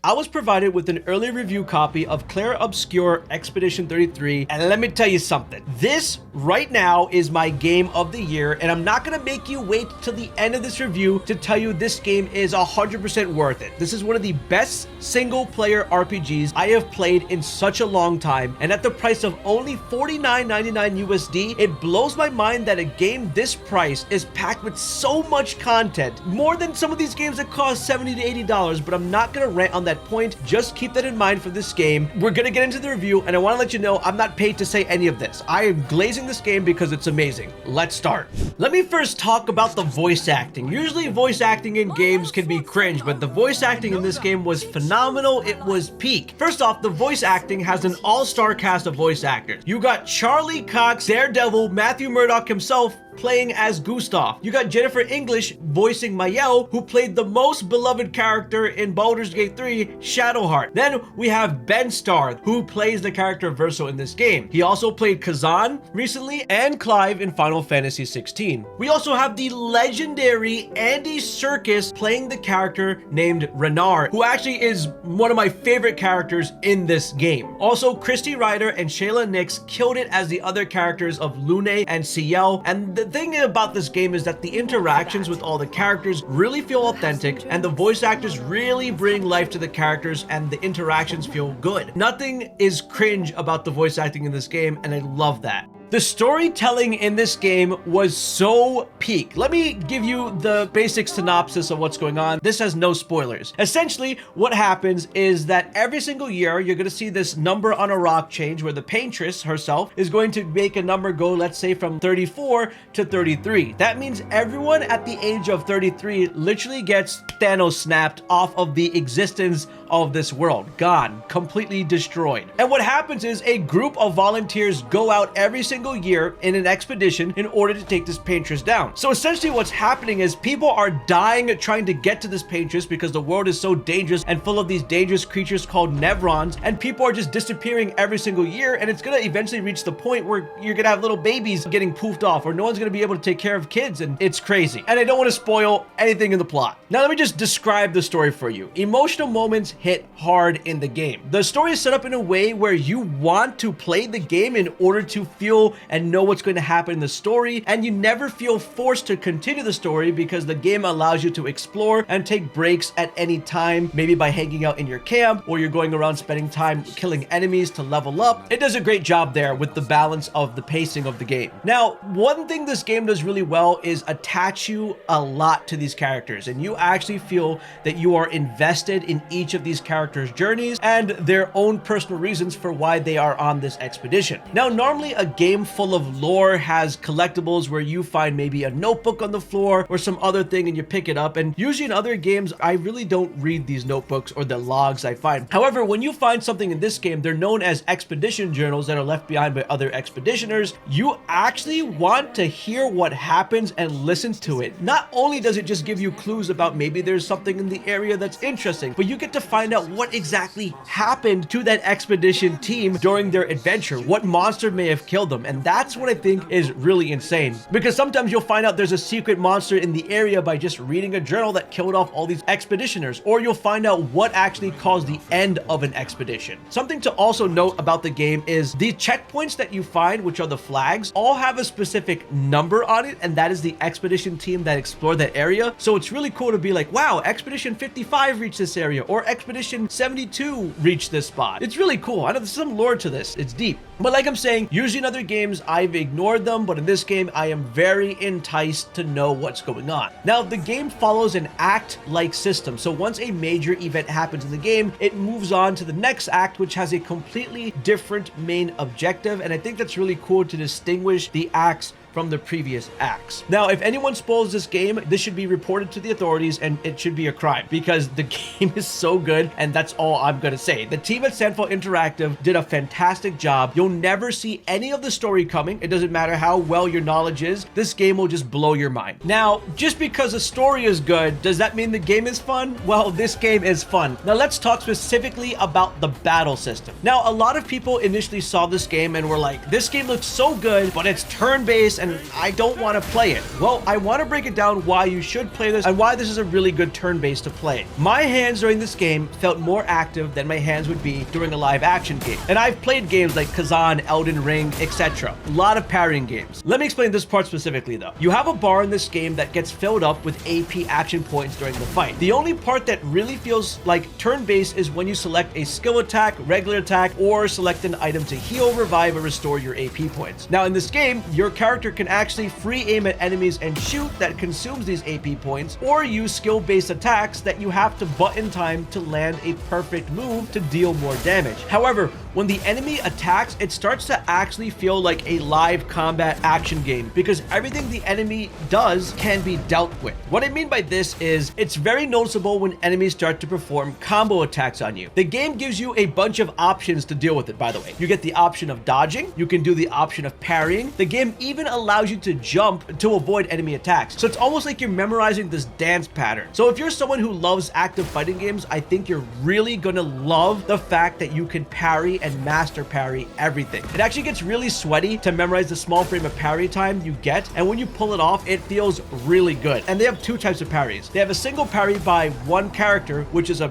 I was provided with an early review copy of Clair Obscur Expedition 33, and let me tell you something. This right now is my game of the year, and I'm not gonna make you wait till the end of this review to tell you this game is 100% worth it. This is one of the best single-player RPGs I have played in such a long time, and at the price of only $49.99 USD, it blows my mind that a game this price is packed with so much content, more than some of these games that cost $70 to $80, but I'm not gonna rant on that point. Just keep that in mind for this game. We're gonna get into the review, and I want to let you know I'm not paid to say any of this. I am glazing this game because it's amazing. Let's start. Let me first talk about the voice acting. Usually voice acting in games can be cringe, but the voice acting in this game was phenomenal. It was peak. First off, the voice acting has an all-star cast of voice actors. You got Charlie Cox, Daredevil, Matthew Murdock himself, playing as Gustav. You got Jennifer English voicing Mayel, who played the most beloved character in Baldur's Gate 3, Shadowheart. Then we have Ben Starr, who plays the character Verso in this game. He also played Kazan recently and Clive in Final Fantasy 16. We also have the legendary Andy Serkis playing the character named Renard, who actually is one of my favorite characters in this game. Also, Christy Ryder and Shayla Nix killed it as the other characters of Lune and Ciel, and the thing about this game is that the interactions with all the characters really feel authentic, and the voice actors really bring life to the characters, and the interactions feel good. Nothing is cringe about the voice acting in this game, and I love that. The storytelling in this game was so peak. Let me give you the basic synopsis of what's going on. This has no spoilers. Essentially, what happens is that every single year, you're going to see this number on a rock change where the paintress herself is going to make a number go, let's say, from 34 to 33. That means everyone at the age of 33 literally gets Thanos snapped off of the existence of this world. Gone. Completely destroyed. And what happens is a group of volunteers go out every single year in an expedition in order to take this paintress down. So essentially what's happening is people are dying trying to get to this paintress because the world is so dangerous and full of these dangerous creatures called Nevrons, and people are just disappearing every single year, and it's gonna eventually reach the point where you're gonna have little babies getting poofed off, or no one's gonna be able to take care of kids, and it's crazy. And I don't want to spoil anything in the plot. Now let me just describe the story for you. Emotional moments hit hard in the game. The story is set up in a way where you want to play the game in order to feel and know what's going to happen in the story, and you never feel forced to continue the story because the game allows you to explore and take breaks at any time, maybe by hanging out in your camp, or you're going around spending time killing enemies to level up. It does a great job there with the balance of the pacing of the game. Now, one thing this game does really well is attach you a lot to these characters, and you actually feel that you are invested in each of these characters' journeys and their own personal reasons for why they are on this expedition. Now, normally a game full of lore has collectibles where you find maybe a notebook on the floor or some other thing and you pick it up, and usually in other games I really don't read these notebooks or the logs I find. However, when you find something in this game, they're known as expedition journals that are left behind by other expeditioners. You actually want to hear what happens and listen to it. Not only does it just give you clues about maybe there's something in the area that's interesting, but you get to find out what exactly happened to that expedition team during their adventure, what monster may have killed them. And that's what I think is really insane, because sometimes you'll find out there's a secret monster in the area by just reading a journal that killed off all these expeditioners, or you'll find out what actually caused the end of an expedition. Something to also note about the game is the checkpoints that you find, which are the flags, all have a specific number on it, and that is the expedition team that explored that area. So it's really cool to be like, wow, Expedition 55 reached this area, or Expedition 72 reached this spot. It's really cool. I know there's some lore to this. It's deep. But like I'm saying, usually in other games, I've ignored them, but in this game, I am very enticed to know what's going on. Now, the game follows an act-like system. So once a major event happens in the game, it moves on to the next act, which has a completely different main objective. And I think that's really cool to distinguish the acts from the previous acts. Now, if anyone spoils this game, this should be reported to the authorities, and it should be a crime, because the game is so good, and that's all I'm gonna say. The team at Sandfall Interactive did a fantastic job. You'll never see any of the story coming. It doesn't matter how well your knowledge is. This game will just blow your mind. Now, just because the story is good, does that mean the game is fun? Well, this game is fun. Now, let's talk specifically about the battle system. Now, a lot of people initially saw this game and were like, this game looks so good, but it's turn-based this and I don't want to play it? Well, I want to break it down why you should play this and why this is a really good turn-based to play. My hands during this game felt more active than my hands would be during a live action game. And I've played games like Kazan, Elden Ring, etc. A lot of parrying games. Let me explain this part specifically though. You have a bar in this game that gets filled up with AP action points during the fight. The only part that really feels like turn-based is when you select a skill attack, regular attack, or select an item to heal, revive, or restore your AP points. Now in this game, your character can actually free aim at enemies and shoot that consumes these AP points, or use skill-based attacks that you have to button time to land a perfect move to deal more damage. However, when the enemy attacks, it starts to actually feel like a live combat action game because everything the enemy does can be dealt with. What I mean by this is it's very noticeable when enemies start to perform combo attacks on you. The game gives you a bunch of options to deal with it, by the way. You get the option of dodging, you can do the option of parrying. The game even allows you to jump to avoid enemy attacks. So it's almost like you're memorizing this dance pattern. So if you're someone who loves active fighting games, I think you're really gonna love the fact that you can parry and master parry everything. It actually gets really sweaty to memorize the small frame of parry time you get, and when you pull it off, it feels really good. And they have two types of parries. They have a single parry by one character, which is a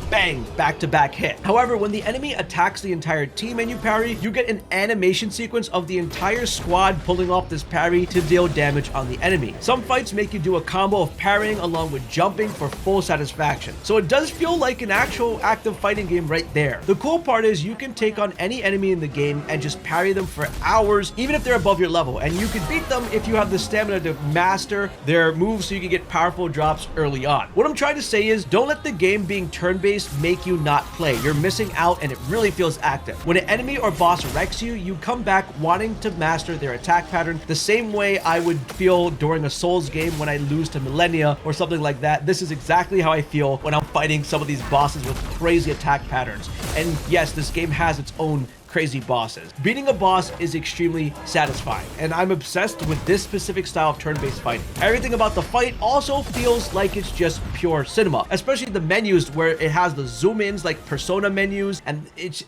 bang back-to-back hit. However, when the enemy attacks the entire team and you parry, you get an animation sequence of the entire squad pulling off this parry to deal damage on the enemy. Some fights make you do a combo of parrying along with jumping for full satisfaction. So it does feel like an actual active fighting game right there. The cool part is you can take on any enemy in the game and just parry them for hours, even if they're above your level, and you can beat them if you have the stamina to master their moves so you can get powerful drops early on. What I'm trying to say is don't let the game being turn-based make you not play. You're missing out and it really feels active. When an enemy or boss wrecks you, you come back wanting to master their attack pattern the same way I would feel during a Souls game when I lose to Millennia or something like that. This is exactly how I feel when I'm fighting some of these bosses with crazy attack patterns. And yes, this game has its own crazy bosses. Beating a boss is extremely satisfying, and I'm obsessed with this specific style of turn-based fighting. Everything about the fight also feels like it's just pure cinema, especially the menus where it has the zoom-ins like Persona menus, and it's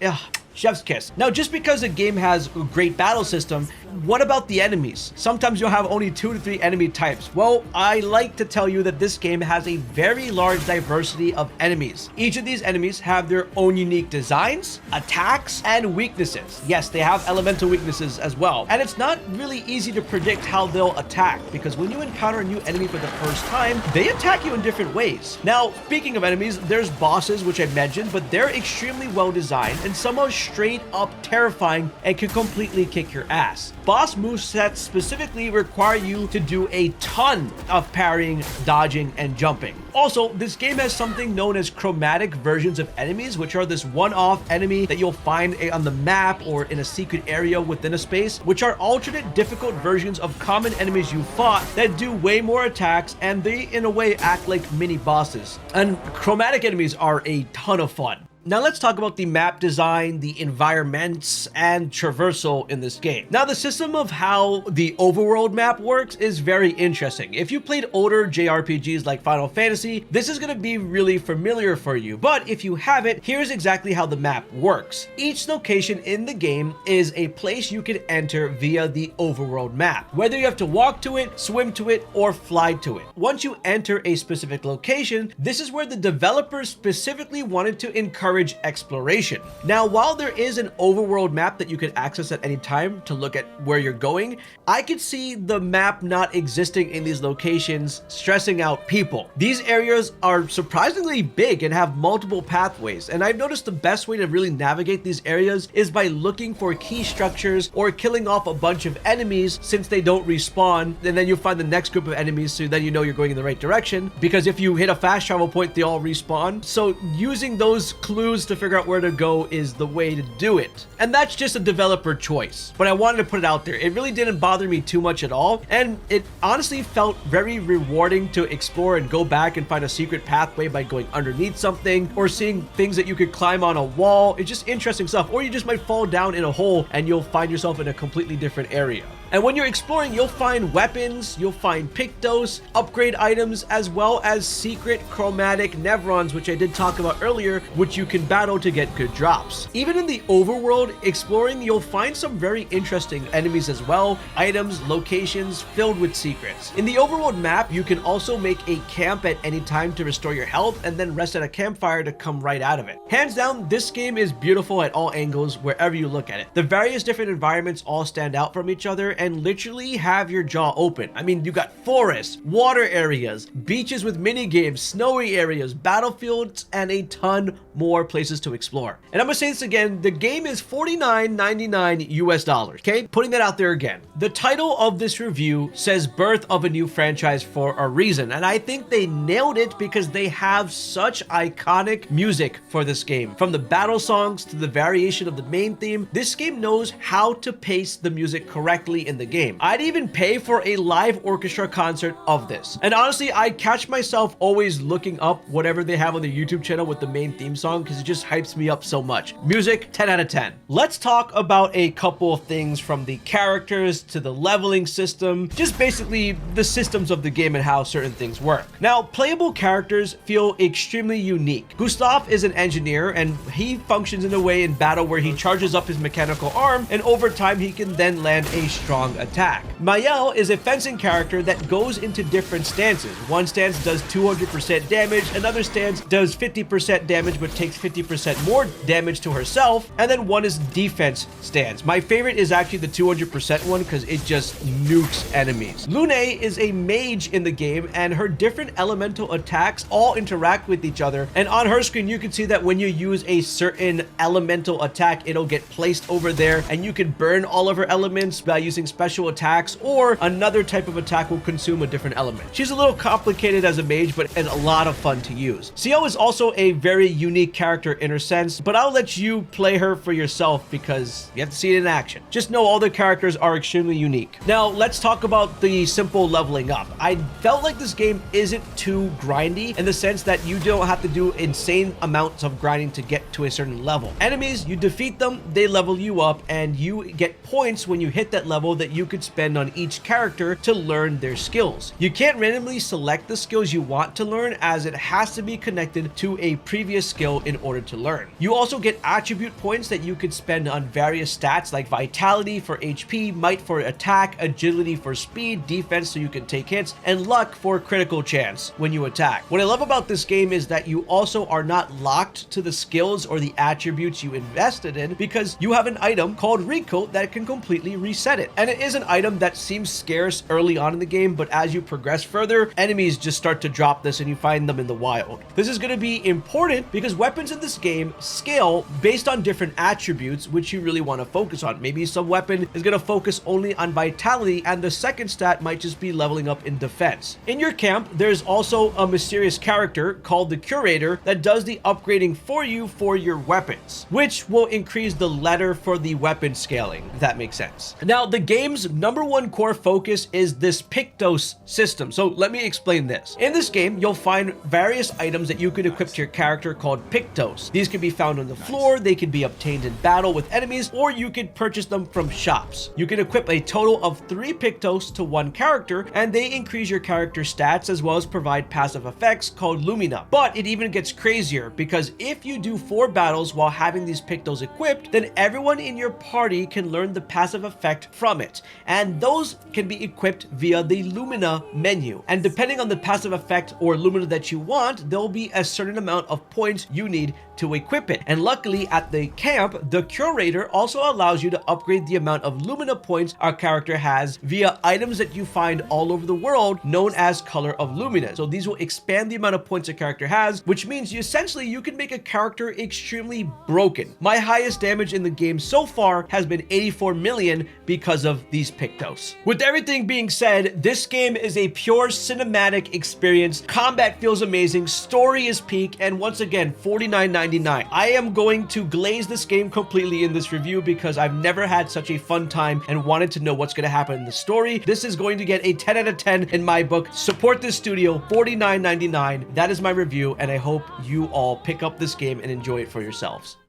chef's kiss. Now, just because a game has a great battle system, what about the enemies? Sometimes you'll have only 2 to 3 enemy types. Well, I like to tell you that this game has a very large diversity of enemies. Each of these enemies have their own unique designs, attacks, and weaknesses. Yes, they have elemental weaknesses as well. And it's not really easy to predict how they'll attack because when you encounter a new enemy for the first time, they attack you in different ways. Now, speaking of enemies, there's bosses, which I mentioned, but they're extremely well designed and somehow straight up terrifying and can completely kick your ass. Boss movesets specifically require you to do a ton of parrying, dodging, and jumping. Also, this game has something known as chromatic versions of enemies, which are this one-off enemy that you'll find on the map or in a secret area within a space, which are alternate difficult versions of common enemies you fought that do way more attacks, and they in a way act like mini bosses. And chromatic enemies are a ton of fun. Now let's talk about the map design, the environments, and traversal in this game. Now the system of how the overworld map works is very interesting. If you played older JRPGs like Final Fantasy, this is going to be really familiar for you. But if you haven't, here's exactly how the map works. Each location in the game is a place you can enter via the overworld map, whether you have to walk to it, swim to it, or fly to it. Once you enter a specific location, this is where the developers specifically wanted to encourage exploration. Now, while there is an overworld map that you can access at any time to look at where you're going, I could see the map not existing in these locations stressing out people. These areas are surprisingly big and have multiple pathways, and I've noticed the best way to really navigate these areas is by looking for key structures or killing off a bunch of enemies since they don't respawn, and then you find the next group of enemies so then you know you're going in the right direction, because if you hit a fast travel point, they all respawn. So using those clues to figure out where to go is the way to do it. And that's just a developer choice, but I wanted to put it out there. It really didn't bother me too much at all, and it honestly felt very rewarding to explore and go back and find a secret pathway by going underneath something or seeing things that you could climb on a wall. It's just interesting stuff, or you just might fall down in a hole and you'll find yourself in a completely different area. And when you're exploring, you'll find weapons, you'll find Pictos, upgrade items, as well as secret chromatic Nevrons, which I did talk about earlier, which you can battle to get good drops. Even in the overworld, exploring, you'll find some very interesting enemies as well, items, locations filled with secrets. In the overworld map, you can also make a camp at any time to restore your health and then rest at a campfire to come right out of it. Hands down, this game is beautiful at all angles wherever you look at it. The various different environments all stand out from each other and literally have your jaw open. I mean, you got forests, water areas, beaches with mini games, snowy areas, battlefields, and a ton more places to explore. And I'm gonna say this again, the game is $49.99 US, okay? Putting that out there again. The title of this review says birth of a new franchise for a reason, and I think they nailed it because they have such iconic music for this game. From the battle songs to the variation of the main theme, this game knows how to pace the music correctly in the game. I'd even pay for a live orchestra concert of this. And honestly, I catch myself always looking up whatever they have on their YouTube channel with the main theme song because it just hypes me up so much. Music, 10 out of 10. Let's talk about a couple of things, from the characters to the leveling system, just basically the systems of the game and how certain things work. Now, playable characters feel extremely unique. Gustav is an engineer and he functions in a way in battle where he charges up his mechanical arm and over time he can then land a strong attack. Mael is a fencing character that goes into different stances. One stance does 200% damage, another stance does 50% damage but takes 50% more damage to herself, and then one is defense stance. My favorite is actually the 200% one because it just nukes enemies. Lune is a mage in the game and her different elemental attacks all interact with each other, and on her screen you can see that when you use a certain elemental attack, it'll get placed over there and you can burn all of her elements by using special attacks, or another type of attack will consume a different element. She's a little complicated as a mage, but it's a lot of fun to use. Ciel is also a very unique character in her sense, but I'll let you play her for yourself because you have to see it in action. Just know all the characters are extremely unique. Now let's talk about the simple leveling up. I felt like this game isn't too grindy in the sense that you don't have to do insane amounts of grinding to get to a certain level. Enemies, you defeat them, they level you up, and you get points when you hit that level that you could spend on each character to learn their skills. You can't randomly select the skills you want to learn, as it has to be connected to a previous skill in order to learn. You also get attribute points that you could spend on various stats like vitality for HP, might for attack, agility for speed, defense so you can take hits, and luck for critical chance when you attack. What I love about this game is that you also are not locked to the skills or the attributes you invested in, because you have an item called Recoat that can completely reset it. And it is an item that seems scarce early on in the game, but as you progress further, enemies just start to drop this and you find them in the wild. This is going to be important because weapons in this game scale based on different attributes which you really want to focus on. Maybe some weapon is going to focus only on vitality and the second stat might just be leveling up in defense. In your camp, there's also a mysterious character called the Curator that does the upgrading for you for your weapons, which will increase the ladder for the weapon scaling, if that makes sense. Now, the game's #1 core focus is this Pictos system. So let me explain this. In this game, you'll find various items that you can equip to your character called Pictos. These can be found on the floor, they can be obtained in battle with enemies, or you can purchase them from shops. You can equip a total of 3 Pictos to one character, and they increase your character stats as well as provide passive effects called Lumina. But it even gets crazier, because if you do 4 battles while having these Pictos equipped, then everyone in your party can learn the passive effect from it, and those can be equipped via the Lumina menu. And depending on the passive effect or Lumina that you want, there'll be a certain amount of points you need to equip it. And luckily at the camp, the Curator also allows you to upgrade the amount of Lumina points our character has via items that you find all over the world known as Color of Lumina. So these will expand the amount of points a character has, which means you can make a character extremely broken. My highest damage in the game so far has been 84 million because of these Pictos. With everything being said, this game is a pure cinematic experience. Combat feels amazing, story is peak, and once again, $49.99. I am going to glaze this game completely in this review because I've never had such a fun time and wanted to know what's going to happen in the story. This is going to get a 10 out of 10 in my book. Support this studio, $49.99. That is my review, and I hope you all pick up this game and enjoy it for yourselves.